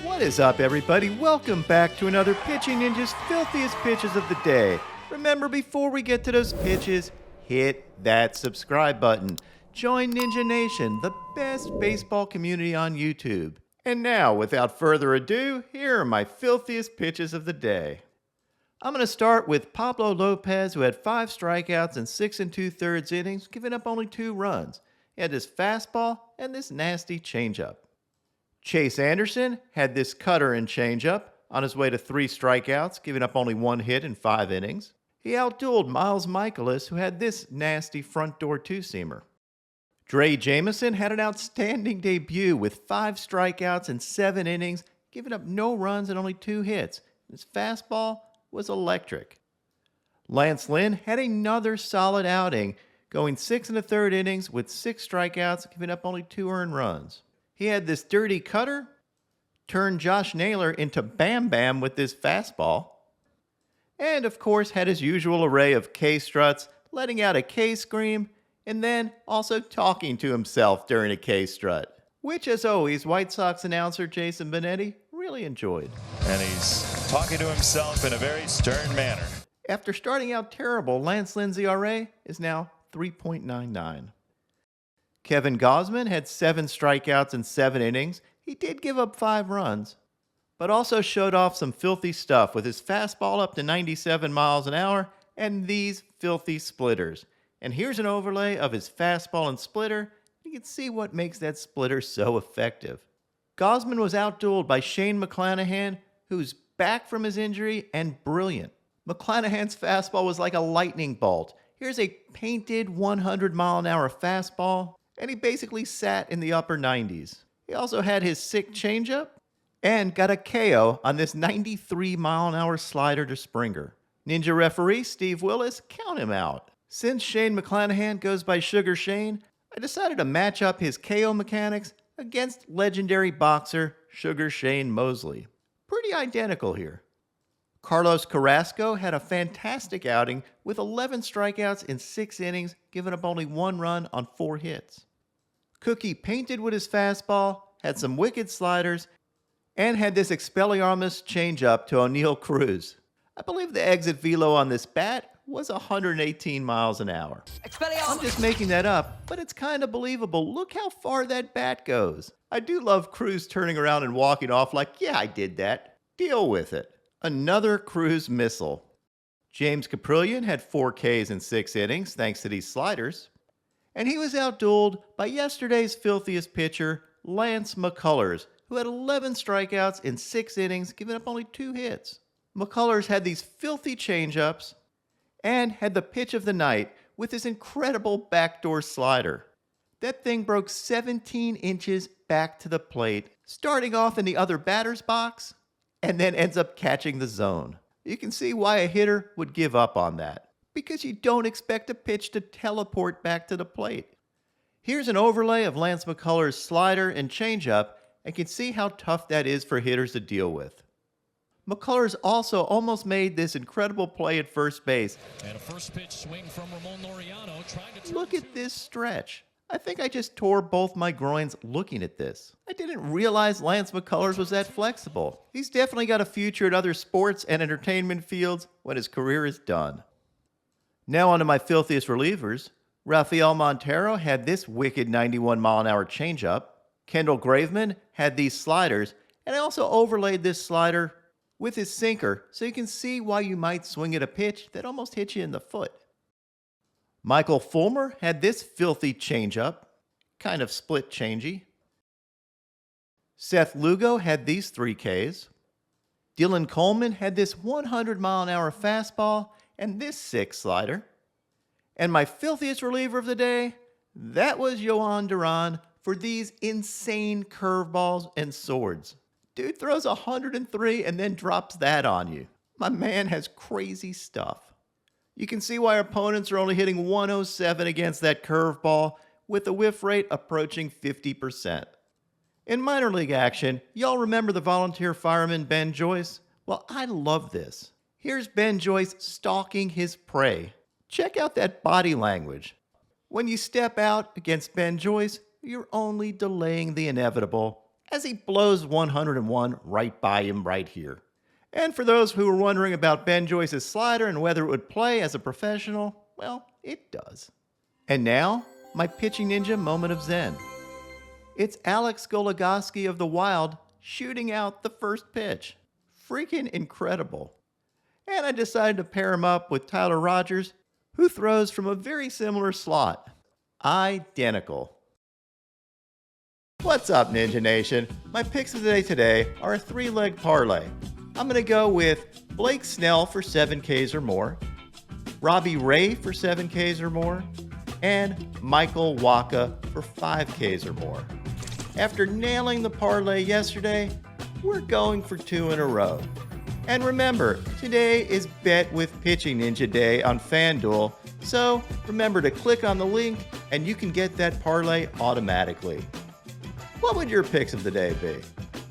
What is up, everybody? Welcome back to another Pitching Ninja's Filthiest Pitches of the Day. Remember, before we get to those pitches, hit that subscribe button. Join Ninja Nation, the best baseball community on YouTube. And now, without further ado, here are my filthiest pitches of the day. I'm going to start with Pablo Lopez, who had 5 strikeouts in 6 2/3 innings, giving up only 2 runs. He had this fastball and this nasty changeup. Chase Anderson had this cutter and changeup on his way to 3 strikeouts, giving up only 1 hit in 5 innings. He outdueled Miles McCullers, who had this nasty front door two-seamer. Dre Jameson had an outstanding debut with 5 strikeouts in 7 innings, giving up no runs and only 2 hits. His fastball was electric. Lance Lynn had another solid outing, going 6 1/3 innings with 6 strikeouts, giving up only 2 earned runs. He had this dirty cutter, turned Josh Naylor into Bam Bam with this fastball, and of course had his usual array of K-struts, letting out a K-scream, and then also talking to himself during a K-strut, which, as always, White Sox announcer Jason Benetti really enjoyed. And he's talking to himself in a very stern manner. After starting out terrible, Lance Lynn's ERA is now 3.99. Kevin Gausman had 7 strikeouts in 7 innings. He did give up 5 runs, but also showed off some filthy stuff with his fastball up to 97 miles an hour and these filthy splitters. And here's an overlay of his fastball and splitter. You can see what makes that splitter so effective. Gausman was outdueled by Shane McClanahan, who's back from his injury and brilliant. McClanahan's fastball was like a lightning bolt. Here's a painted 100-mile-an-hour fastball, and he basically sat in the upper 90s. He also had his sick changeup and got a KO on this 93-mile-an-hour slider to Springer. Ninja referee Steve Willis, count him out. Since Shane McClanahan goes by Sugar Shane, I decided to match up his KO mechanics against legendary boxer Sugar Shane Mosley. Pretty identical here. Carlos Carrasco had a fantastic outing with 11 strikeouts in 6 innings, giving up only 1 run on 4 hits. Cookie painted with his fastball, had some wicked sliders, and had this Expelliarmus changeup to O'Neill Cruz. I believe the exit velo on this bat was 118 miles an hour. I'm just making that up, but it's kind of believable. Look how far that bat goes. I do love Cruz turning around and walking off like, yeah, I did that. Deal with it. Another Cruz missile. James Caprillion had 4 Ks in 6 innings thanks to these sliders. And he was outdueled by yesterday's filthiest pitcher, Lance McCullers, who had 11 strikeouts in 6 innings, giving up only 2 hits. McCullers had these filthy changeups and had the pitch of the night with his incredible backdoor slider. That thing broke 17 inches back to the plate, starting off in the other batter's box, and then ends up catching the zone. You can see why a hitter would give up on that, because you don't expect a pitch to teleport back to the plate. Here's an overlay of Lance McCullers' slider and changeup, and you can see how tough that is for hitters to deal with. McCullers also almost made this incredible play at first base. And a first pitch swing from Ramon Laureano trying to Look at this stretch. I think I just tore both my groins looking at this. I didn't realize Lance McCullers was that flexible. He's definitely got a future in other sports and entertainment fields when his career is done. Now on to my filthiest relievers. Rafael Montero had this wicked 91-mile-an-hour changeup. Kendall Graveman had these sliders, and I also overlaid this slider with his sinker so you can see why you might swing at a pitch that almost hit you in the foot. Michael Fulmer had this filthy changeup, kind of split changey. Seth Lugo had these 3 Ks. Dylan Coleman had this 100-mile-an-hour fastball and this sick slider. And my filthiest reliever of the day, that was Johan Duran for these insane curveballs and swords. Dude throws 103 and then drops that on you. My man has crazy stuff. You can see why opponents are only hitting 107 against that curveball, with the whiff rate approaching 50%. In minor league action, y'all remember the volunteer fireman Ben Joyce? Well, I love this. Here's Ben Joyce stalking his prey. Check out that body language. When you step out against Ben Joyce, you're only delaying the inevitable, as he blows 101 right by him right here. And for those who were wondering about Ben Joyce's slider and whether it would play as a professional, well, it does. And now, my pitching ninja moment of zen. It's Alex Goligoski of the Wild shooting out the first pitch. Freaking incredible. And I decided to pair him up with Tyler Rogers, who throws from a very similar slot. Identical. What's up, Ninja Nation? My picks of the day today are a 3-leg parlay. I'm going to go with Blake Snell for 7 Ks or more, Robbie Ray for 7 Ks or more, and Michael Wacha for 5 Ks or more. After nailing the parlay yesterday, we're going for 2 in a row. And remember, today is Bet with Pitching Ninja Day on FanDuel, so remember to click on the link and you can get that parlay automatically. What would your picks of the day be?